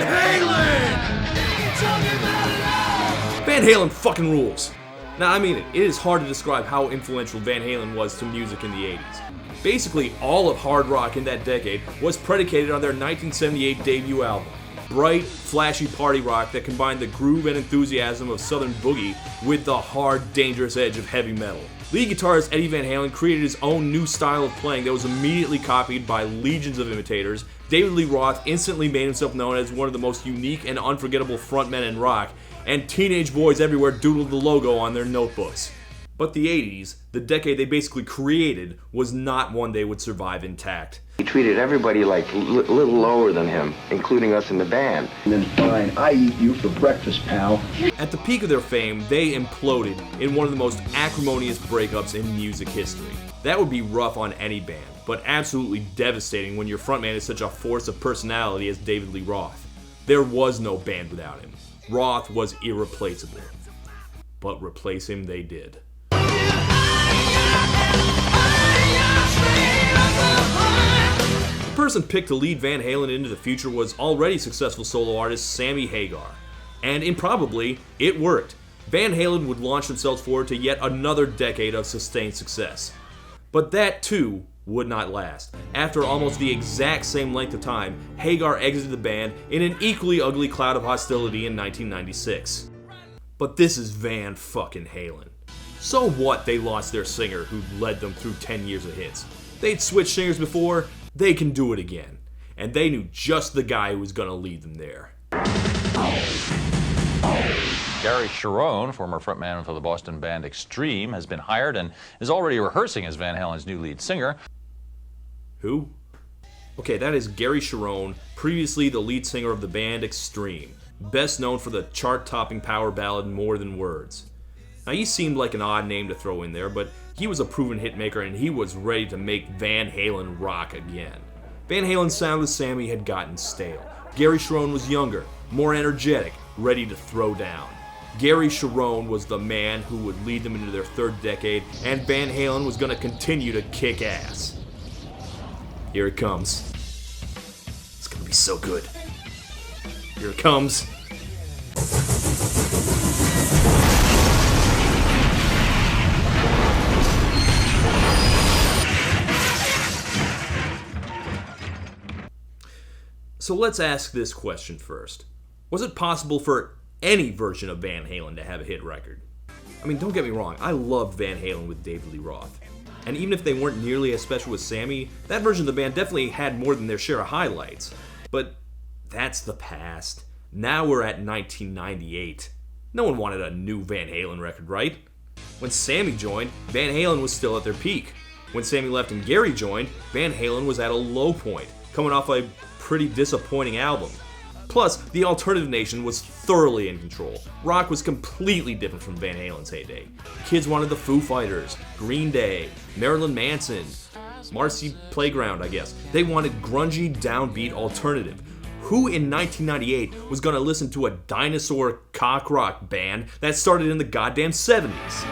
Halen! Van Halen fucking rules. Now, I mean it is hard to describe how influential Van Halen was to music in the 80s. Basically, all of hard rock in that decade was predicated on their 1978 debut album. Bright, flashy party rock that combined the groove and enthusiasm of Southern boogie with the hard, dangerous edge of heavy metal. Lead guitarist Eddie Van Halen created his own new style of playing that was immediately copied by legions of imitators. David Lee Roth instantly made himself known as one of the most unique and unforgettable frontmen in rock, and teenage boys everywhere doodled the logo on their notebooks. But the 80s, the decade they basically created, was not one they would survive intact. He treated everybody like a little lower than him, including us in the band. And then fine, I eat you for breakfast, pal. At the peak of their fame, they imploded in one of the most acrimonious breakups in music history. That would be rough on any band, but absolutely devastating when your frontman is such a force of personality as David Lee Roth. There was no band without him. Roth was irreplaceable. But replace him they did. The person picked to lead Van Halen into the future was already successful solo artist Sammy Hagar. And improbably, it worked. Van Halen would launch themselves forward to yet another decade of sustained success. But that too would not last. After almost the exact same length of time, Hagar exited the band in an equally ugly cloud of hostility in 1996. But this is Van fucking Halen. So what they lost their singer who led them through 10 years of hits? They'd switched singers before, they can do it again. And they knew just the guy who was gonna lead them there. Gary Cherone, former frontman for the Boston band Extreme, has been hired and is already rehearsing as Van Halen's new lead singer. Who? Okay, that is Gary Cherone, previously the lead singer of the band Extreme, best known for the chart-topping power ballad More Than Words. Now, he seemed like an odd name to throw in there, but he was a proven hitmaker and he was ready to make Van Halen rock again. Van Halen's sound with Sammy had gotten stale. Gary Cherone was younger, more energetic, ready to throw down. Gary Cherone was the man who would lead them into their third decade, and Van Halen was going to continue to kick ass. Here it comes. It's going to be so good. Here it comes. So let's ask this question first. Was it possible for any version of Van Halen to have a hit record? I mean, don't get me wrong, I loved Van Halen with David Lee Roth. And even if they weren't nearly as special as Sammy, that version of the band definitely had more than their share of highlights. But that's the past. Now we're at 1998. No one wanted a new Van Halen record, right? When Sammy joined, Van Halen was still at their peak. When Sammy left and Gary joined, Van Halen was at a low point, coming off a pretty disappointing album. Plus, the alternative nation was thoroughly in control. Rock was completely different from Van Halen's heyday. Kids wanted the Foo Fighters, Green Day, Marilyn Manson, Marcy Playground, I guess. They wanted grungy, downbeat alternative. Who in 1998 was gonna listen to a dinosaur cock rock band that started in the goddamn 70s?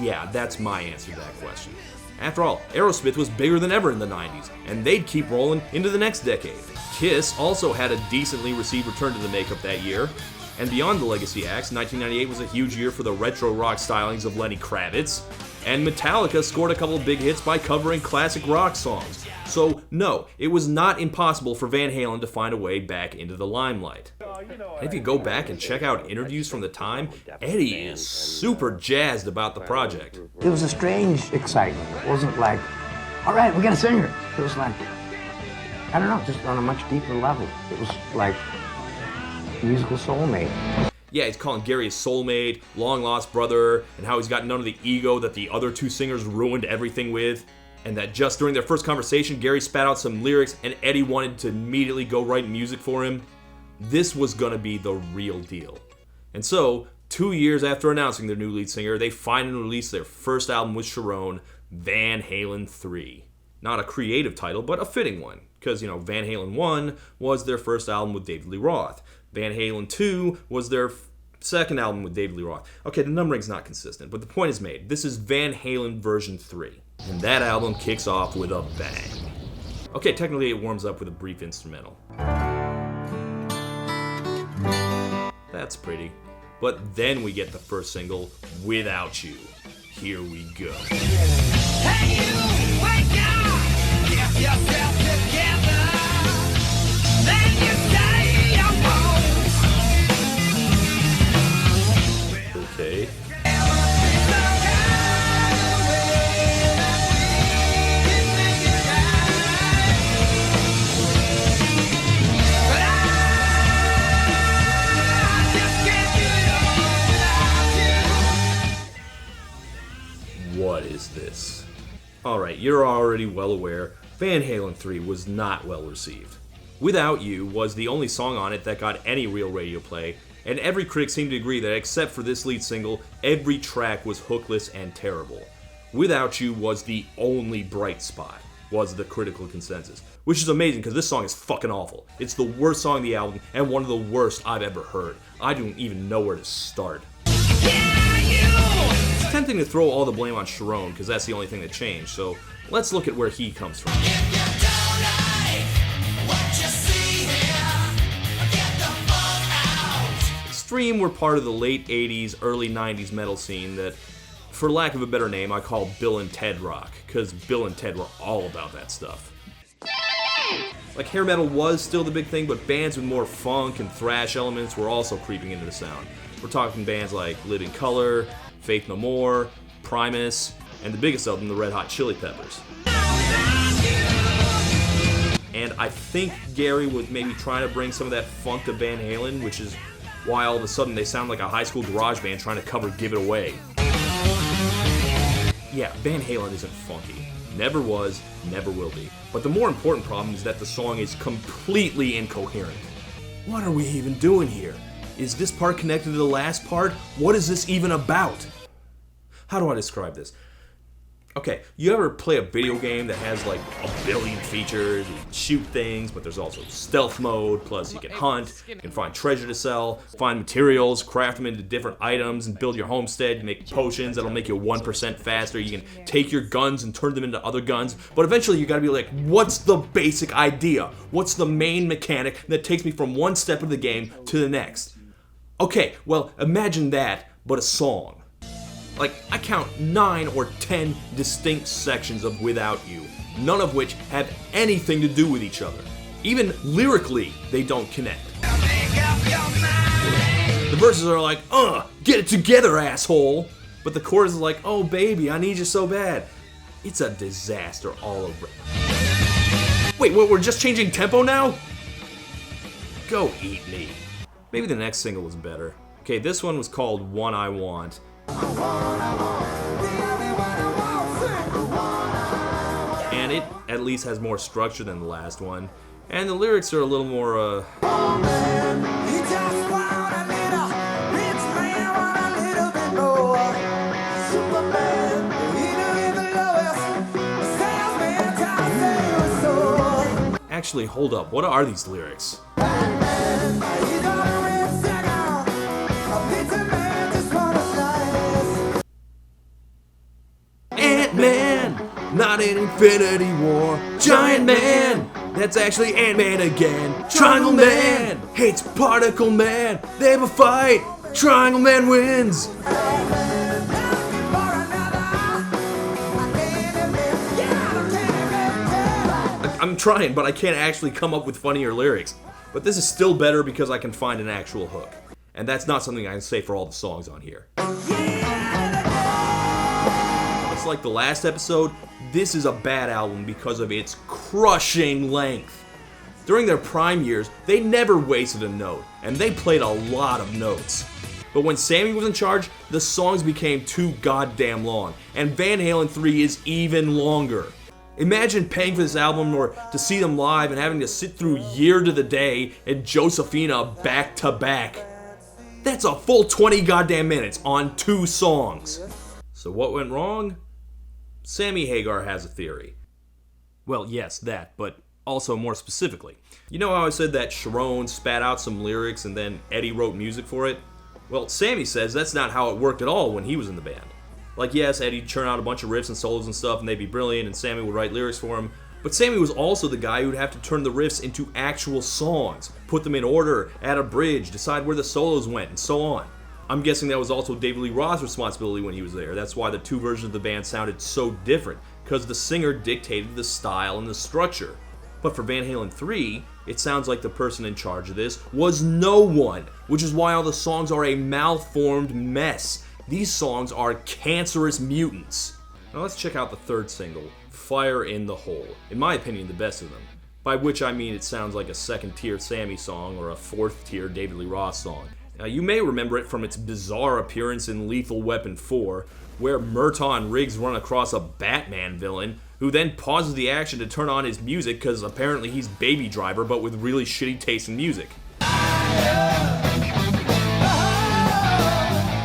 Yeah, that's my answer to that question. After all, Aerosmith was bigger than ever in the 90s, and they'd keep rolling into the next decade. Kiss also had a decently received return to the makeup that year. And beyond the legacy acts, 1998 was a huge year for the retro rock stylings of Lenny Kravitz, and Metallica scored a couple of big hits by covering classic rock songs. So no, it was not impossible for Van Halen to find a way back into the limelight. And if you go back and check out interviews from the time, Eddie is super jazzed about the project. It was a strange excitement. It wasn't like, all right, we got a singer. It was like, I don't know, just on a much deeper level. It was like musical soulmate. Yeah, he's calling Gary his soulmate, long-lost brother, and how he's got none of the ego that the other two singers ruined everything with. And that just during their first conversation, Gary spat out some lyrics and Eddie wanted to immediately go write music for him. This was gonna be the real deal. And so, 2 years after announcing their new lead singer, they finally released their first album with Cherone, Van Halen 3. Not a creative title, but a fitting one. Because, Van Halen 1 was their first album with David Lee Roth. Van Halen 2 was their second album with David Lee Roth. Okay, the numbering's not consistent, but the point is made. This is Van Halen version 3. And that album kicks off with a bang. Okay, technically it warms up with a brief instrumental. That's pretty. But then we get the first single, Without You. Here we go. Hey, you, wake up! Get yourself together! Then you say I'm home! Okay. What is this? Alright, you're already well aware, Van Halen 3 was not well received. Without You was the only song on it that got any real radio play, and every critic seemed to agree that except for this lead single, every track was hookless and terrible. Without You was the only bright spot, was the critical consensus. Which is amazing because this song is fucking awful. It's the worst song on the album and one of the worst I've ever heard. I don't even know where to start. It's tempting to throw all the blame on Cherone because that's the only thing that changed, so let's look at where he comes from. Extreme were part of the late 80s, early 90s metal scene that, for lack of a better name, I call Bill and Ted rock, because Bill and Ted were all about that stuff. Like, hair metal was still the big thing, but bands with more funk and thrash elements were also creeping into the sound. We're talking bands like Living Colour, Faith No More, Primus, and the biggest of them, the Red Hot Chili Peppers. And I think Gary was maybe trying to bring some of that funk to Van Halen, which is why all of a sudden they sound like a high school garage band trying to cover Give It Away. Yeah, Van Halen isn't funky. Never was, never will be. But the more important problem is that the song is completely incoherent. What are we even doing here? Is this part connected to the last part? What is this even about? How do I describe this? Okay, you ever play a video game that has like a billion features, you can shoot things, but there's also stealth mode, plus you can hunt, you can find treasure to sell, find materials, craft them into different items, and build your homestead, you make potions that'll make you 1% faster, you can take your guns and turn them into other guns, but eventually you gotta be like, what's the basic idea? What's the main mechanic that takes me from one step of the game to the next? Okay, well, imagine that, but a song. Like, I count 9 or 10 distinct sections of Without You, none of which have anything to do with each other. Even lyrically, they don't connect. The verses are like, get it together, asshole! But the chorus is like, oh baby, I need you so bad. It's a disaster all over. Wait, what, we're just changing tempo now? Go eat me. Maybe the next single was better. Okay, this one was called One I Want. And it at least has more structure than the last one. And the lyrics are a little more, Actually, hold up. What are these lyrics? Ant-Man, not an Infinity War. Giant Man, that's actually Ant-Man again. Triangle Man hates Particle Man. They have a fight. Triangle Man wins. I'm trying, but I can't actually come up with funnier lyrics. But this is still better because I can find an actual hook. And that's not something I can say for all the songs on here. It's like the last episode, this is a bad album because of its crushing length. During their prime years, they never wasted a note, and they played a lot of notes. But when Sammy was in charge, the songs became too goddamn long, and Van Halen 3 is even longer. Imagine paying for this album or to see them live and having to sit through Year to the Day and Josephina back to back. That's a full 20 goddamn minutes on 2 songs. So what went wrong? Sammy Hagar has a theory. Well, yes, that, but also more specifically. You know how I said that Cherone spat out some lyrics and then Eddie wrote music for it? Well, Sammy says that's not how it worked at all when he was in the band. Like, yes, Eddie'd churn out a bunch of riffs and solos and stuff, and they'd be brilliant, and Sammy would write lyrics for him. But Sammy was also the guy who'd have to turn the riffs into actual songs, put them in order, add a bridge, decide where the solos went, and so on. I'm guessing that was also David Lee Roth's responsibility when he was there. That's why the two versions of the band sounded so different, because the singer dictated the style and the structure. But for Van Halen 3, it sounds like the person in charge of this was no one, which is why all the songs are a malformed mess. These songs are cancerous mutants. Now let's check out the third single, Fire in the Hole. In my opinion, the best of them. By which I mean it sounds like a second-tier Sammy song or a fourth-tier David Lee Roth song. Now you may remember it from its bizarre appearance in Lethal Weapon 4, where Murtaugh and Riggs run across a Batman villain, who then pauses the action to turn on his music because apparently he's Baby Driver but with really shitty taste in music.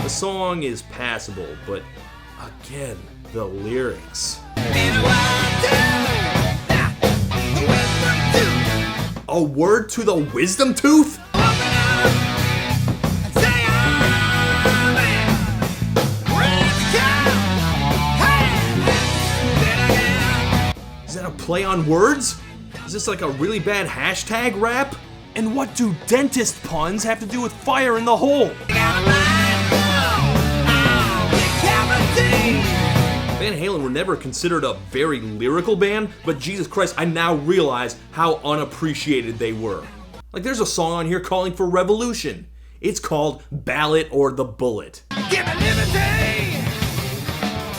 The song is passable, but again, the lyrics. A word to the wisdom tooth? Is that a play on words? Is this like a really bad hashtag rap? And what do dentist puns have to do with fire in the hole? Van Halen were never considered a very lyrical band, but Jesus Christ, I now realize how unappreciated they were. Like, there's a song on here calling for revolution. It's called Ballot or the Bullet. Give me liberty,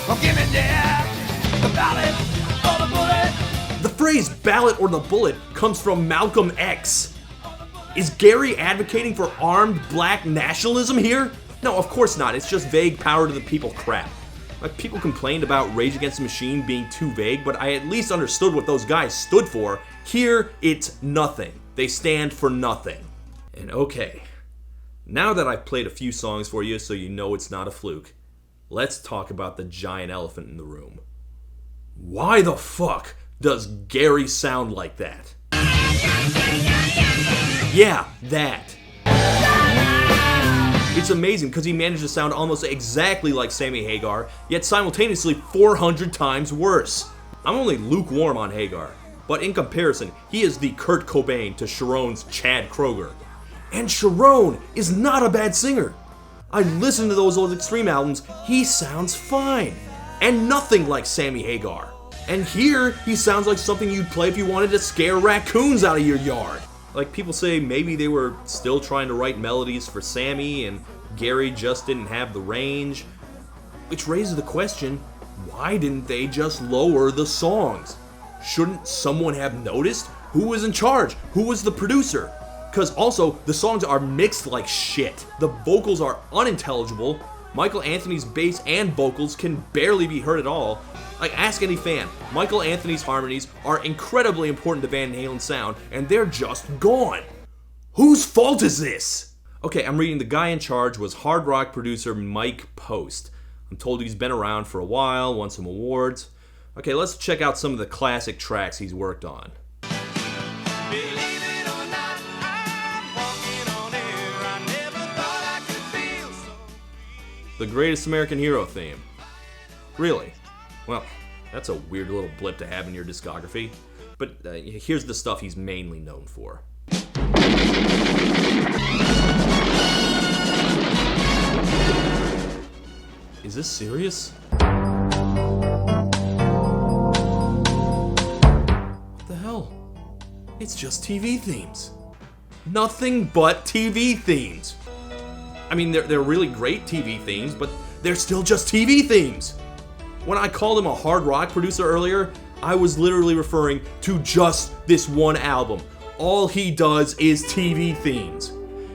or give me death, the ballot or the bullet. The phrase ballot or the bullet comes from Malcolm X. Is Gary advocating for armed black nationalism here? No, of course not. It's just vague power to the people crap. Like, people complained about Rage Against the Machine being too vague, but I at least understood what those guys stood for. Here, it's nothing. They stand for nothing. And okay, now that I've played a few songs for you so you know it's not a fluke, let's talk about the giant elephant in the room. Why the fuck does Gary sound like that? Yeah, that. It's amazing because he managed to sound almost exactly like Sammy Hagar, yet simultaneously 400 times worse. I'm only lukewarm on Hagar, but in comparison, he is the Kurt Cobain to Cherone's Chad Kroeger. And Cherone is not a bad singer. I listened to those old Extreme albums, he sounds fine. And nothing like Sammy Hagar. And here, he sounds like something you'd play if you wanted to scare raccoons out of your yard. Like, people say maybe they were still trying to write melodies for Sammy and Gary just didn't have the range. Which raises the question, why didn't they just lower the songs? Shouldn't someone have noticed? Who was in charge? Who was the producer? Because also, the songs are mixed like shit. The vocals are unintelligible. Michael Anthony's bass and vocals can barely be heard at all. Like, ask any fan. Michael Anthony's harmonies are incredibly important to Van Halen's sound, and they're just gone. Whose fault is this? Okay, I'm reading the guy in charge was hard rock producer Mike Post. I'm told he's been around for a while, won some awards. Okay, let's check out some of the classic tracks he's worked on. The Greatest American Hero theme. Really? Well, that's a weird little blip to have in your discography. But here's the stuff he's mainly known for. Is this serious? What the hell? It's just TV themes. Nothing but TV themes. I mean, they're really great TV themes, but they're still just TV themes. When I called him a hard rock producer earlier, I was literally referring to just this one album. All he does is TV themes.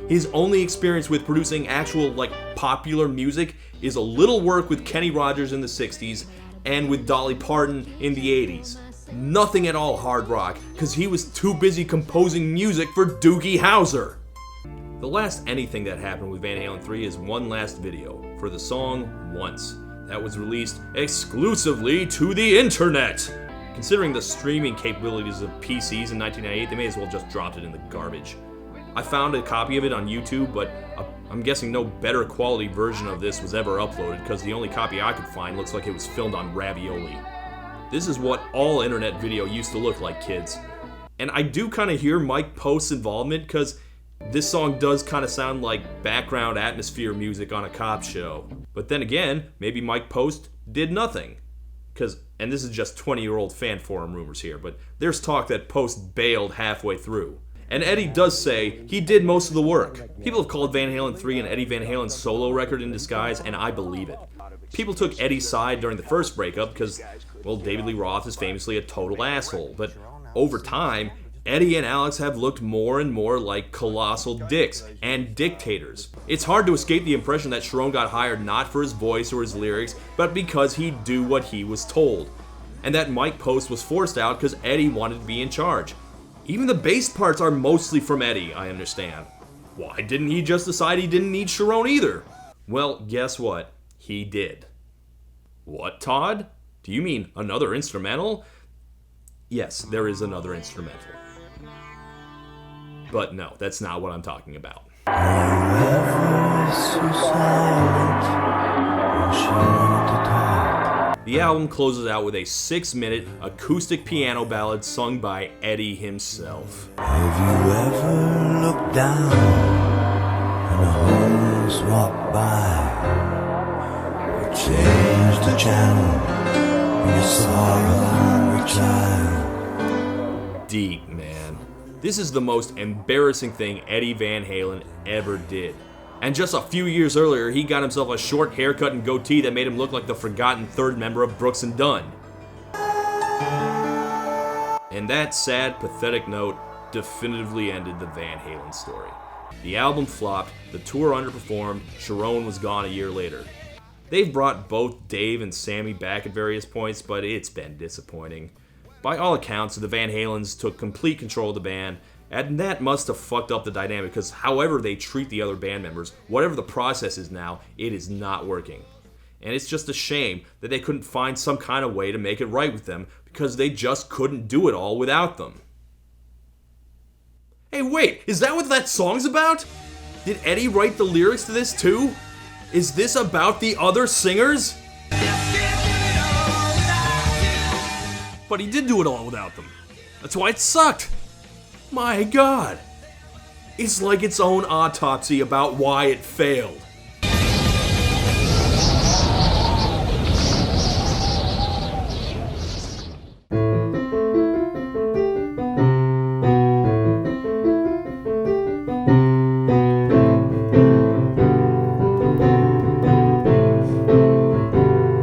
His only experience with producing actual, popular music is a little work with Kenny Rogers in the 60s and with Dolly Parton in the 80s. Nothing at all hard rock, because he was too busy composing music for Doogie Howser. The last anything that happened with Van Halen 3 is one last video for the song Once. That was released exclusively to the internet. Considering the streaming capabilities of PCs in 1998, they may as well just dropped it in the garbage. I found a copy of it on YouTube, but I'm guessing no better quality version of this was ever uploaded, because the only copy I could find looks like it was filmed on ravioli. This is what all internet video used to look like, kids. And I do kind of hear Mike Post's involvement, because this song does kind of sound like background atmosphere music on a cop show. But then again, maybe Mike Post did nothing. And this is just 20-year-old fan forum rumors here, but there's talk that Post bailed halfway through. And Eddie does say he did most of the work. People have called Van Halen 3 an Eddie Van Halen solo record in disguise, and I believe it. People took Eddie's side during the first breakup because, well, David Lee Roth is famously a total asshole, but over time, Eddie and Alex have looked more and more like colossal dicks and dictators. It's hard to escape the impression that Cherone got hired not for his voice or his lyrics, but because he'd do what he was told. And that Mike Post was forced out because Eddie wanted to be in charge. Even the bass parts are mostly from Eddie, I understand. Why didn't he just decide he didn't need Cherone either? Well, guess what? He did. What, Todd? Do you mean another instrumental? Yes, there is another instrumental. But no, that's not what I'm talking about. The album closes out with a 6-minute acoustic piano ballad sung by Eddie himself. Have you ever looked down and a horse walked by? Or changed the channel when you saw a hungry child? Deep, man. This is the most embarrassing thing Eddie Van Halen ever did. And just a few years earlier, he got himself a short haircut and goatee that made him look like the forgotten third member of Brooks and Dunn. And that sad, pathetic note definitively ended the Van Halen story. The album flopped, the tour underperformed, Cherone was gone a year later. They've brought both Dave and Sammy back at various points, but it's been disappointing. By all accounts, the Van Halens took complete control of the band, and that must have fucked up the dynamic, because however they treat the other band members, whatever the process is now, it is not working. And it's just a shame that they couldn't find some kind of way to make it right with them, because they just couldn't do it all without them. Hey, wait, is that what that song's about? Did Eddie write the lyrics to this too? Is this about the other singers? But he did do it all without them. That's why it sucked. My God. It's like its own autopsy about why it failed.